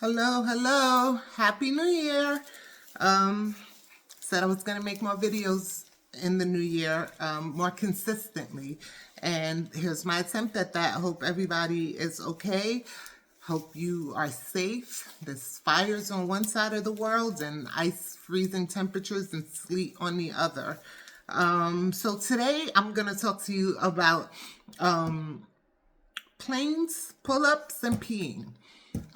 Hello. Happy New Year. Um, Said I was going to make more videos in the new year more consistently. And here's my attempt at that. I hope everybody is okay. Hope you are safe. There's fires on one side of the world and ice freezing temperatures and sleet on the other. So today I'm going to talk to you about planes, pull-ups, and peeing.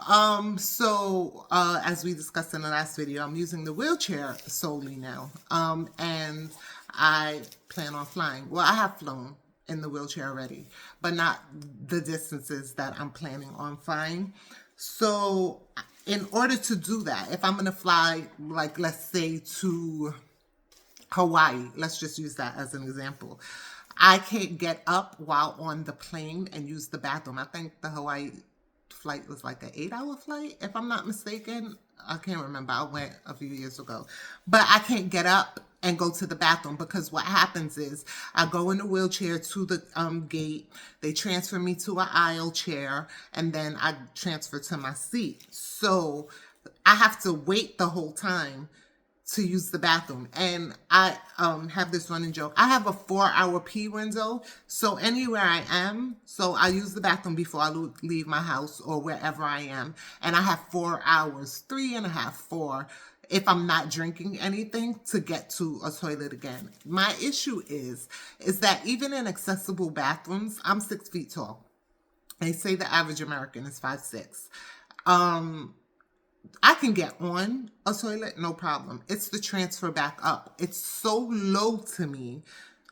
As we discussed in the last video, I'm using the wheelchair solely now. And I plan on flying. Well, I have flown in the wheelchair already, but not the distances that I'm planning on flying. So in order to do that, if I'm going to fly, like, let's say to Hawaii, let's just use that as an example. I can't get up while on the plane and use the bathroom. I think the Hawaii flight was like an 8-hour flight, if I'm not mistaken. I can't remember. I went a few years ago. But I can't get up and go to the bathroom because what happens is I go in a wheelchair to the gate. They transfer me to an aisle chair, and then I transfer to my seat. So I have to wait the whole time to use the bathroom. And I have this running joke. I have a 4-hour pee window. So anywhere I am, so I use the bathroom before I leave my house or wherever I am. And I have 4 hours, 3.5, 4, if I'm not drinking anything, to get to a toilet again. My issue is that even in accessible bathrooms, I'm 6 feet tall. They say the average American is 5'6". I can get on a toilet, no problem. It's the transfer back up. It's so low to me.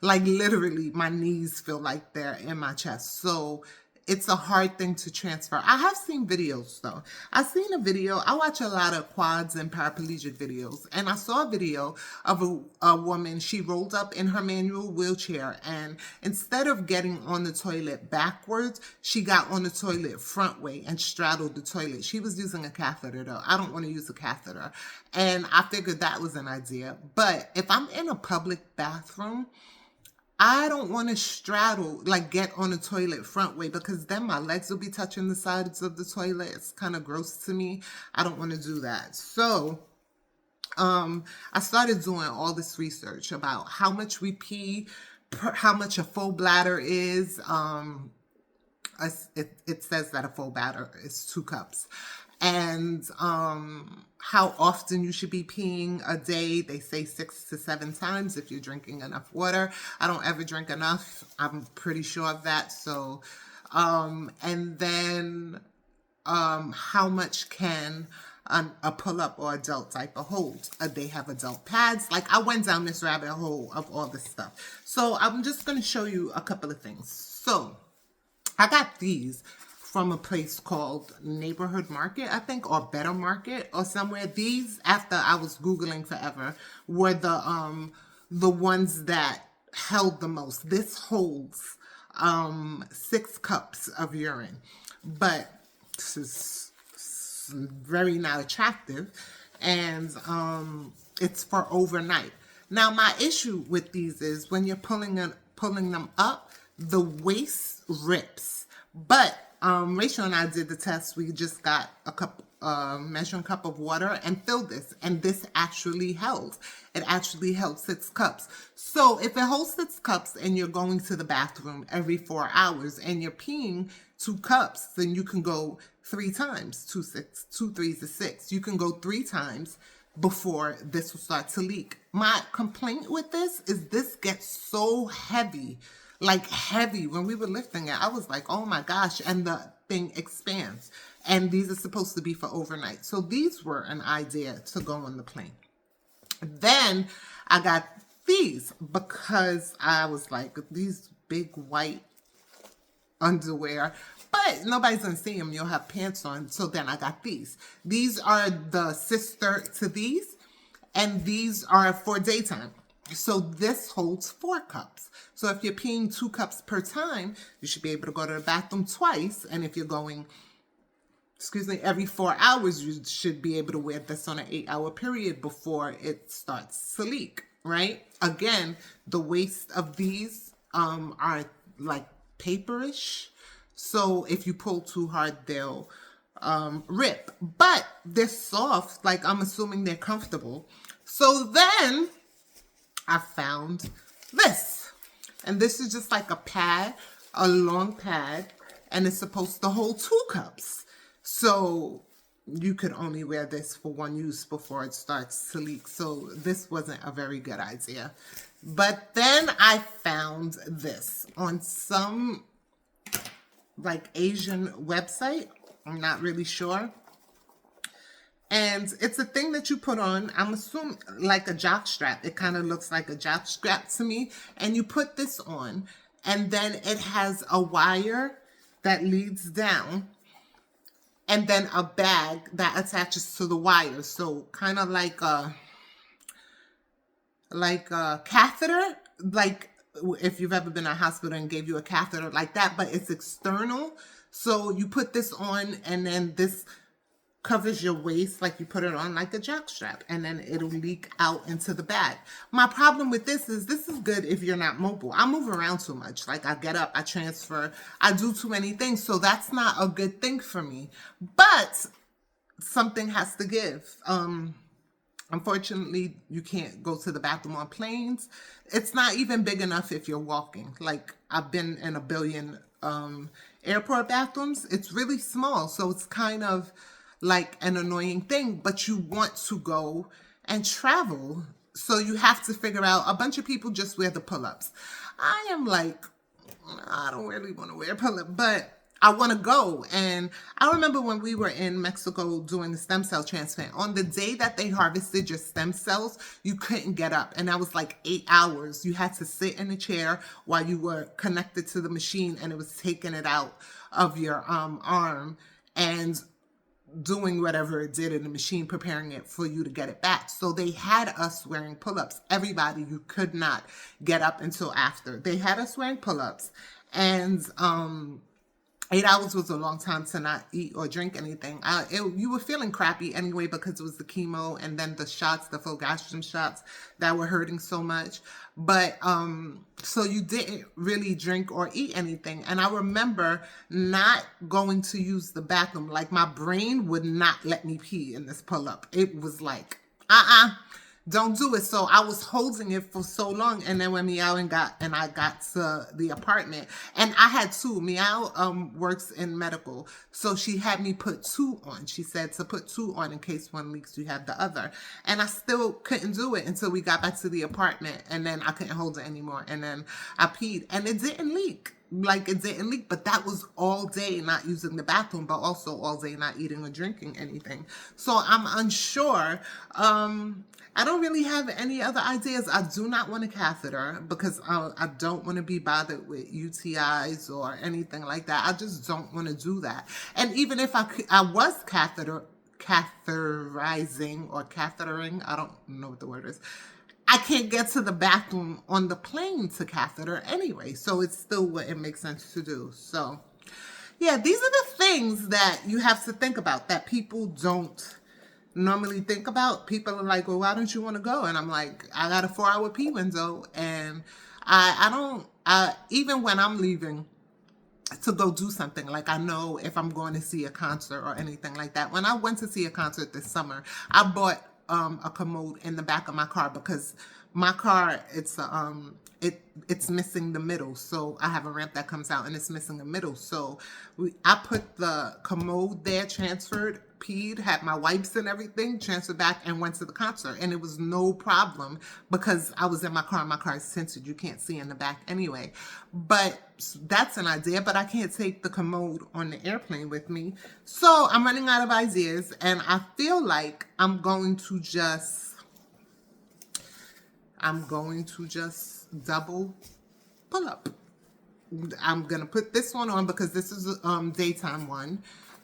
Like literally my knees feel like they're in my chest. So it's a hard thing to transfer. I have seen videos though. I've seen a video. I watch a lot of quads and paraplegic videos. And I saw a video of a woman. She rolled up in her manual wheelchair. And instead of getting on the toilet backwards, she got on the toilet front way and straddled the toilet. She was using a catheter though. I don't want to use a catheter. And I figured that was an idea. But if I'm in a public bathroom, I don't want to straddle, like get on the toilet front way, because then my legs will be touching the sides of the toilet. It's kind of gross to me. I don't want to do that. So I started doing all this research about how much we pee, how much a full bladder is. It says that a full bladder is 2 cups. And how often you should be peeing a day. They say 6 to 7 times if you're drinking enough water. I don't ever drink enough. I'm pretty sure of that. So, and then how much can a pull-up or adult diaper hold? They have adult pads. Like, I went down this rabbit hole of all this stuff. So I'm just going to show you a couple of things. So I got these from a place called Neighborhood Market, I think, or Better Market or somewhere. These, after I was Googling forever, were the ones that held the most. This holds 6 cups of urine, but this is very not attractive, and it's for overnight. Now, my issue with these is when you're pulling them up, the waist rips. But Rachel and I did the test. We just got a cup, measuring cup of water and filled this, and this actually held. It actually held 6 cups. So if it holds 6 cups and you're going to the bathroom every 4 hours and you're peeing 2 cups, then you can go 3 times. 2 3s is 6. You can go 3 times before this will start to leak. My complaint with this is this gets so heavy. Like heavy. When we were lifting it, I was like, oh my gosh. And the thing expands. And these are supposed to be for overnight. So these were an idea to go on the plane. Then I got these because I was like, these big white underwear, but nobody's gonna see them. You'll have pants on. So then I got these. These are the sister to these, and these are for daytime. So this holds 4 cups. So if you're peeing 2 cups per time, you should be able to go to the bathroom twice. And if you're going, every 4 hours, you should be able to wear this on an 8-hour period before it starts to leak, right? Again, the waist of these are like paperish. So if you pull too hard, they'll rip, but they're soft. Like, I'm assuming they're comfortable. So then I found this, and this is just like a pad, a long pad, and it's supposed to hold 2 cups. So you could only wear this for one use before it starts to leak. So this wasn't a very good idea. But then I found this on some like Asian website. I'm not really sure. And it's a thing that you put on, I'm assuming like a jock strap. It kind of looks like a jock strap to me. And you put this on, and then it has a wire that leads down, and then a bag that attaches to the wire. So kind of like a catheter, like if you've ever been in a hospital and gave you a catheter like that, but it's external. So you put this on, and then this covers your waist, like you put it on like a jock strap, and then it'll leak out into the bag. My problem with this is good if you're not mobile. I move around too much. Like, I get up, I transfer, I do too many things. So that's not a good thing for me. But something has to give. Unfortunately, you can't go to the bathroom on planes. It's not even big enough if you're walking. Like, I've been in a billion airport bathrooms. It's really small. So it's kind of like an annoying thing, but you want to go and travel. So you have to figure out, a bunch of people just wear the pull-ups. I am like, I don't really want to wear a pull-up, but I want to go. And I remember when we were in Mexico doing the stem cell transplant, on the day that they harvested your stem cells, you couldn't get up. And that was like 8 hours. You had to sit in a chair while you were connected to the machine, and it was taking it out of your arm and doing whatever it did in the machine, preparing it for you to get it back. So they had us wearing pull-ups. Everybody, you could not get up until after. They had us wearing pull-ups. And 8 hours was a long time to not eat or drink anything. You were feeling crappy anyway because it was the chemo and then the shots, the fulgastrin shots that were hurting so much. But so you didn't really drink or eat anything. And I remember not going to use the bathroom. Like, my brain would not let me pee in this pull-up. It was like, don't do it. So I was holding it for so long, and then when I got to the apartment, and I had 2. Meow works in medical, so she had me put 2 on. She said to put 2 on in case one leaks, you have the other. And I still couldn't do it until we got back to the apartment, and then I couldn't hold it anymore, and then I peed, and it didn't leak. Like, it didn't leak, but that was all day not using the bathroom, but also all day not eating or drinking anything. So I'm unsure. I don't really have any other ideas. I do not want a catheter because I don't want to be bothered with UTIs or anything like that. I just don't want to do that. And even if I was catheterizing or cathetering, I don't know what the word is. I can't get to the bathroom on the plane to catheter anyway. So it's still what it makes sense to do. So yeah, these are the things that you have to think about that people don't normally think about. People are like, well, why don't you want to go? And I'm like, I got a 4-hour pee window, and I don't, even when I'm leaving to go do something, like, I know if I'm going to see a concert or anything like that. When I went to see a concert this summer, I bought a commode in the back of my car because my car, it's missing the middle. So I have a ramp that comes out and it's missing the middle. So I put the commode there, transferred, peed, had my wipes and everything, transferred back, and went to the concert. And it was no problem because I was in my car. My car is tinted. You can't see in the back anyway. But that's an idea, but I can't take the commode on the airplane with me. So I'm running out of ideas, and I feel like I'm going to just double pull up. I'm going to put this one on because this is a daytime one,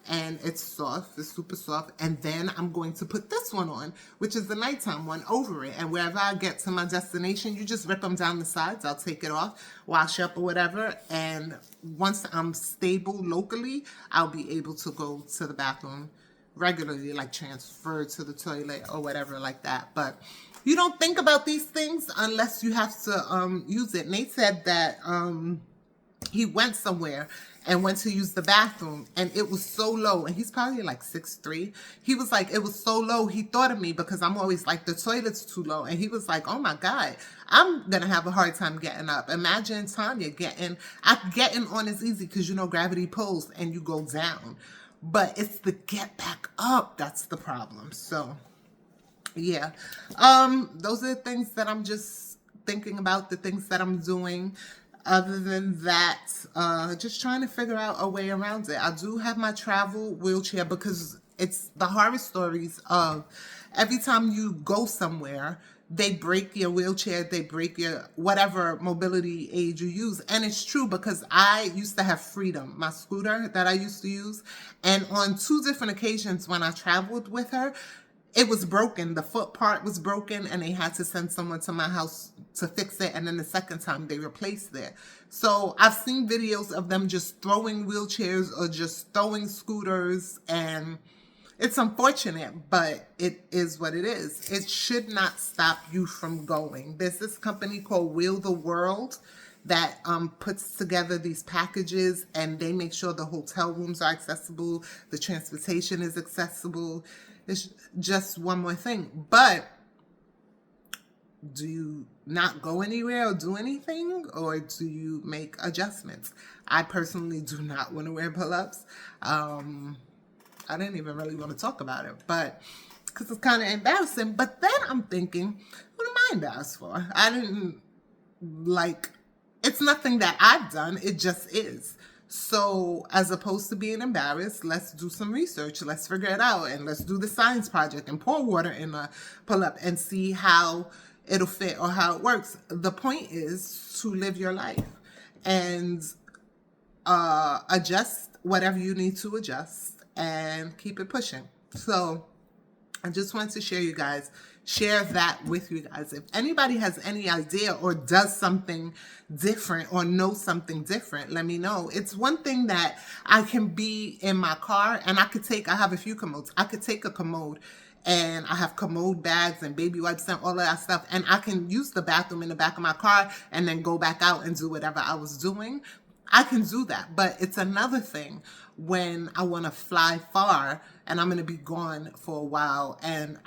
and it's soft. It's super soft. And then I'm going to put this one on, which is the nighttime one, over it. And wherever I get to my destination, you just rip them down the sides. I'll take it off, wash up or whatever. And once I'm stable locally, I'll be able to go to the bathroom regularly, like transfer to the toilet or whatever like that. But you don't think about these things unless you have to use it. Nate said that he went somewhere and went to use the bathroom, and it was so low, and he's probably like 6'3". He was like, it was so low, he thought of me because I'm always like, the toilet's too low, and he was like, oh my God, I'm gonna have a hard time getting up. Imagine Tanya getting on is easy because you know gravity pulls and you go down, but it's the get back up that's the problem. So yeah, those are the things that I'm just thinking about, the things that I'm doing. Other than that, just trying to figure out a way around it. I do have my travel wheelchair because it's the horror stories of every time you go somewhere, they break your wheelchair, they break your whatever mobility aid you use. And it's true because I used to have Freedom, my scooter that I used to use. And on 2 different occasions when I traveled with her, it was broken. The foot part was broken and they had to send someone to my house to fix it. And then the second time they replaced it. So I've seen videos of them just throwing wheelchairs or just throwing scooters, and it's unfortunate, but it is what it is. It should not stop you from going. There's this company called Wheel the World that puts together these packages, and they make sure the hotel rooms are accessible, the transportation is accessible. It's just one more thing. But do you not go anywhere or do anything, or do you make adjustments? I personally do not want to wear pull-ups. I didn't even really want to talk about it, but because it's kind of embarrassing. But then I'm thinking, what am I embarrassed for? I didn't like, it's nothing that I've done. It just is. So as opposed to being embarrassed, let's do some research. Let's figure it out, and let's do the science project and pour water in a pull-up and see how it'll fit or how it works. The point is to live your life and adjust whatever you need to adjust and keep it pushing. So I just wanted to share that with you guys. If anybody has any idea or does something different or knows something different, let me know. It's one thing that I can be in my car and I have a few commodes. I could take a commode, and I have commode bags and baby wipes and all of that stuff, and I can use the bathroom in the back of my car and then go back out and do whatever I was doing. I can do that, but it's another thing when I want to fly far and I'm going to be gone for a while. And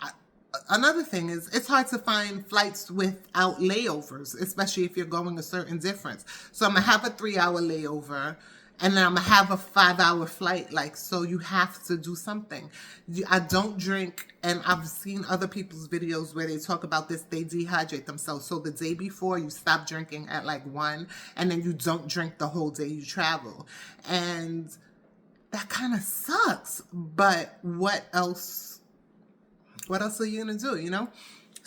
another thing is it's hard to find flights without layovers, especially if you're going a certain difference. So I'm going to have a 3-hour layover, and then I'm going to have a 5-hour flight. Like, so you have to do something. I don't drink, and I've seen other people's videos where they talk about this. They dehydrate themselves. So the day before, you stop drinking at like 1, and then you don't drink the whole day you travel. And that kind of sucks. But what else are you going to do, you know?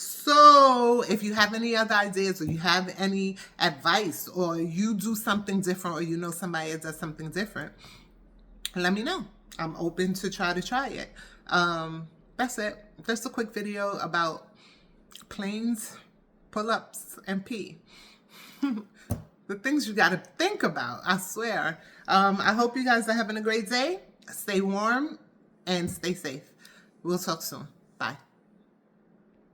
So if you have any other ideas, or you have any advice, or you do something different, or you know somebody that does something different, let me know. I'm open to try it. That's it. Just a quick video about planes, pull-ups, and pee. The things you got to think about, I swear. I hope you guys are having a great day. Stay warm and stay safe. We'll talk soon. Bye.